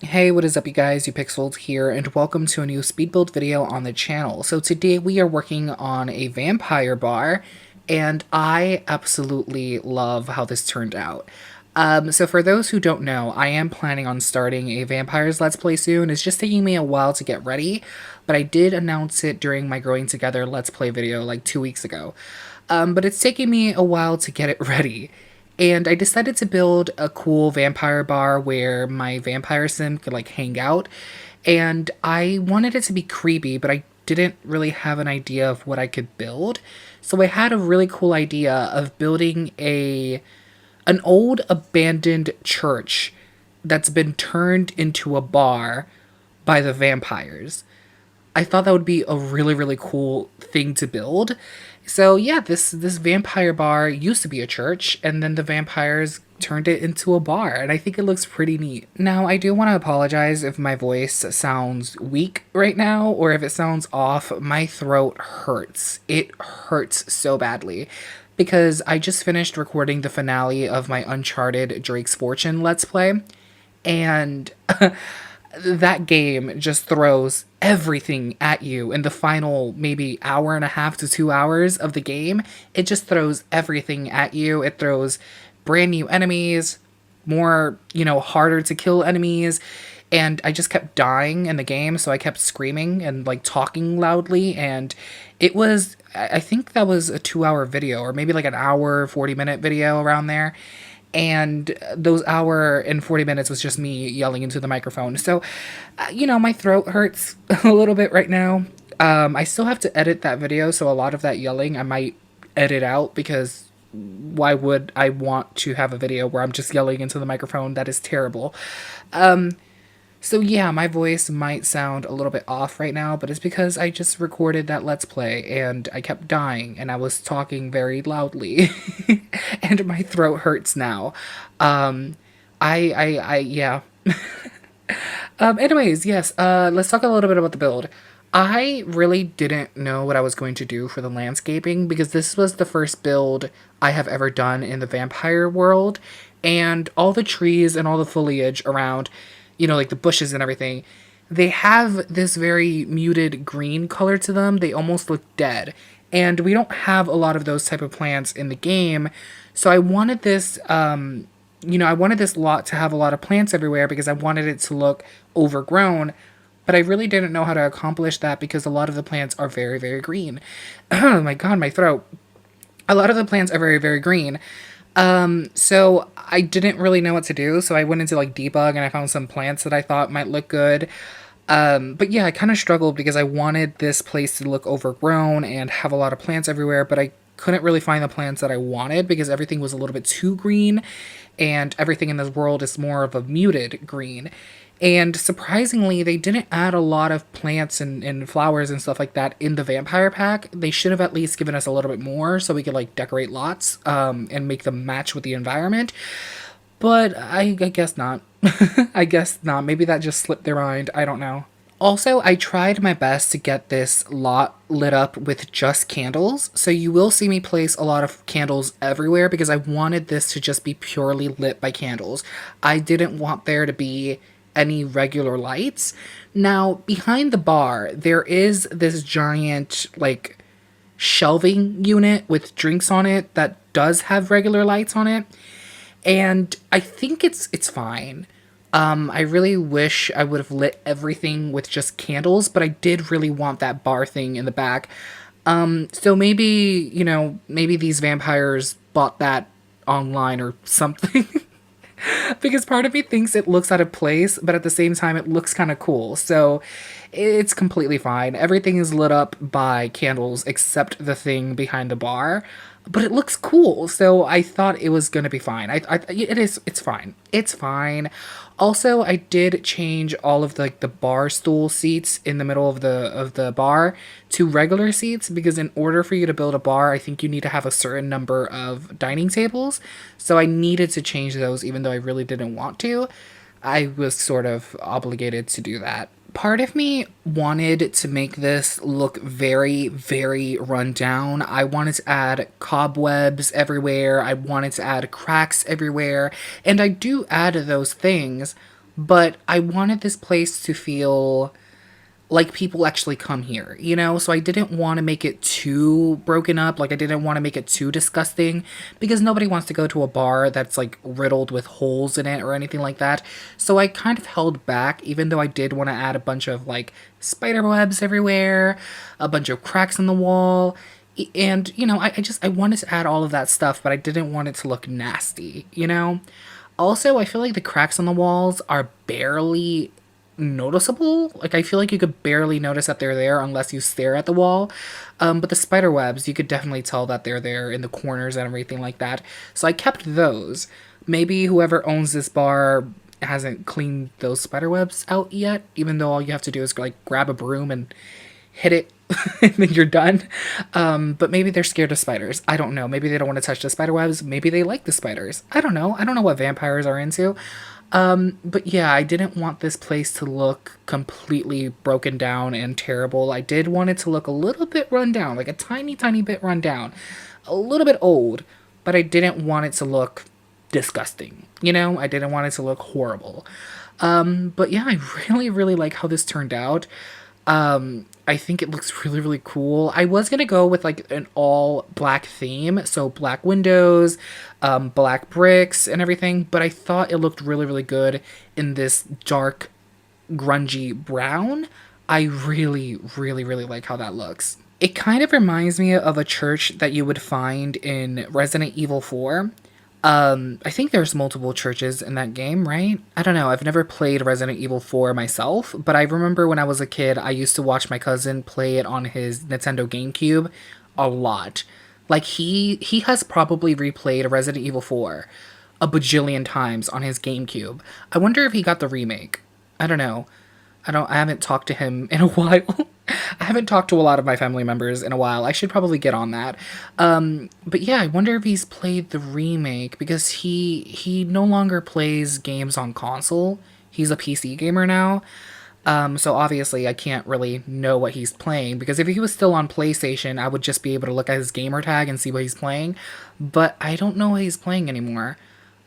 Hey, what is up you guys, you Pixels here, and welcome to a new speed build video on the channel. So today we are working on a vampire bar, and I absolutely love how this turned out. So for those who don't know, I am planning on starting a vampires let's play soon. It's just taking me a while to get ready, but I did announce it during my Growing Together let's play video like 2 weeks ago. But it's taking me a while to get it ready. And I decided to build a cool vampire bar where my vampire sim could like hang out. And I wanted it to be creepy, but I didn't really have an idea of what I could build. So I had a really cool idea of building an old abandoned church that's been turned into a bar by the vampires. I thought that would be a really, really cool thing to build. So yeah, this vampire bar used to be a church, and then the vampires turned it into a bar, and I think it looks pretty neat. Now, I do want to apologize if my voice sounds weak right now, or if it sounds off. My throat hurts. It hurts so badly. Because I just finished recording the finale of my Uncharted Drake's Fortune Let's Play, and that game just throws everything at you in the final maybe hour and a half to 2 hours of the game. It just throws everything at you. It throws brand new enemies, more, harder to kill enemies. And I just kept dying in the game, so I kept screaming and like talking loudly. And I think that was a 2 hour video, or maybe like an hour, 40-minute video around there, and those hour and 40 minutes was just me yelling into the microphone. So, my throat hurts a little bit right now. I still have to edit that video, so a lot of that yelling I might edit out, because why would I want to have a video where I'm just yelling into the microphone? That is terrible. So yeah, my voice might sound a little bit off right now, but it's because I just recorded that Let's Play and I kept dying and I was talking very loudly and my throat hurts now. Yeah. Anyways, yes, let's talk a little bit about the build. I really didn't know what I was going to do for the landscaping, because this was the first build I have ever done in the vampire world, and all the trees and all the foliage around, like the bushes and everything, they have this very muted green color to them. They almost look dead. And we don't have a lot of those type of plants in the game. So I wanted this, I wanted this lot to have a lot of plants everywhere, because I wanted it to look overgrown. But I really didn't know how to accomplish that, because a lot of the plants are very, very green. Oh my god, my throat. A lot of the plants are very, very green. So I didn't really know what to do, so I went into like debug and I found some plants that I thought might look good. But yeah, I kind of struggled because I wanted this place to look overgrown and have a lot of plants everywhere, but I couldn't really find the plants that I wanted because everything was a little bit too green, and everything in this world is more of a muted green. And surprisingly, they didn't add a lot of plants and flowers and stuff like that in the vampire pack. They should have at least given us a little bit more so we could like decorate lots and make them match with the environment. But I guess not. I guess not. Maybe that just slipped their mind. I don't know. Also, I tried my best to get this lot lit up with just candles, so you will see me place a lot of candles everywhere because I wanted this to just be purely lit by candles. I didn't want there to be any regular lights. Now, behind the bar, there is this giant, like, shelving unit with drinks on it that does have regular lights on it, and I think it's fine. I really wish I would have lit everything with just candles, but I did really want that bar thing in the back. So maybe, maybe these vampires bought that online or something. Because part of me thinks it looks out of place, but at the same time, it looks kind of cool. So it's completely fine. Everything is lit up by candles except the thing behind the bar. But it looks cool, so I thought it was gonna be fine. It's fine. It's fine. Also, I did change all of the bar stool seats in the middle of the bar to regular seats, because in order for you to build a bar, I think you need to have a certain number of dining tables. So I needed to change those, even though I really didn't want to. I was sort of obligated to do that. Part of me wanted to make this look very, very run down. I wanted to add cobwebs everywhere. I wanted to add cracks everywhere. And I do add those things, but I wanted this place to feel like people actually come here, you know? So I didn't want to make it too broken up. Like I didn't want to make it too disgusting because nobody wants to go to a bar that's like riddled with holes in it or anything like that. So I kind of held back, even though I did want to add a bunch of like spider webs everywhere, a bunch of cracks in the wall. And, you know, I wanted to add all of that stuff, but I didn't want it to look nasty, you know? Also, I feel like the cracks on the walls are barely noticeable. Like I feel like you could barely notice that they're there unless you stare at the wall. But the spider webs, you could definitely tell that they're there in the corners and everything like that. So I kept those. Maybe whoever owns this bar hasn't cleaned those spider webs out yet, even though all you have to do is like grab a broom and hit it and then you're done. But maybe they're scared of spiders. I don't know. Maybe they don't want to touch the spider webs. Maybe they like the spiders. I don't know. I don't know what vampires are into. But yeah, I didn't want this place to look completely broken down and terrible. I did want it to look a little bit run down, like a tiny, tiny bit run down, a little bit old, but I didn't want it to look disgusting. You know, I didn't want it to look horrible. But yeah, I really, really like how this turned out. I think it looks really, really cool. I was gonna go with like an all black theme, so black windows, black bricks and everything, but I thought it looked really, really good in this dark, grungy brown. I really, really, really like how that looks. It kind of reminds me of a church that you would find in Resident Evil 4. I think there's multiple churches in that game, right? I don't know. I've never played Resident Evil 4 myself, but I remember when I was a kid, I used to watch my cousin play it on his Nintendo GameCube a lot. Like he has probably replayed Resident Evil 4 a bajillion times on his GameCube. I wonder if he got the remake. I don't know. I haven't talked to him in a while. I haven't talked to a lot of my family members in a while. I should probably get on that. But yeah, I wonder if he's played the remake because he no longer plays games on console. He's a PC gamer now. So obviously I can't really know what he's playing because if he was still on PlayStation, I would just be able to look at his gamer tag and see what he's playing. But I don't know what he's playing anymore.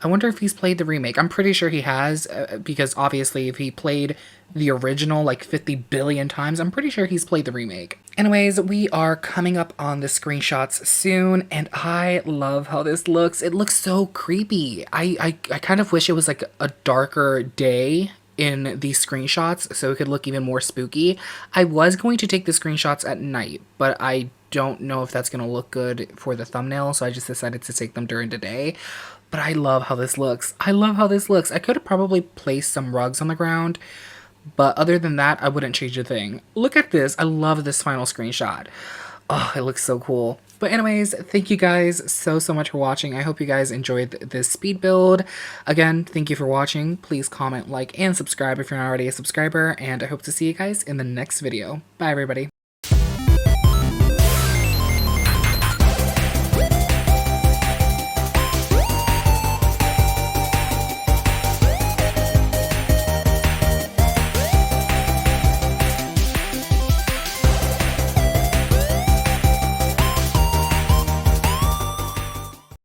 I wonder if he's played the remake. I'm pretty sure he has, because obviously if he played the original like 50 billion times, I'm pretty sure he's played the remake. Anyways, we are coming up on the screenshots soon, and I love how this looks. It looks so creepy. I kind of wish it was like a darker day in these screenshots so it could look even more spooky. I was going to take the screenshots at night, but I don't know if that's going to look good for the thumbnail, so I just decided to take them during the day. But I love how this looks. I love how this looks. I could have probably placed some rugs on the ground, but other than that, I wouldn't change a thing. Look at this. I love this final screenshot. Oh, it looks so cool. But anyways, thank you guys so much for watching. I hope you guys enjoyed this speed build. Again, thank you for watching. Please comment, like, and subscribe if you're not already a subscriber. And I hope to see you guys in the next video. Bye, everybody.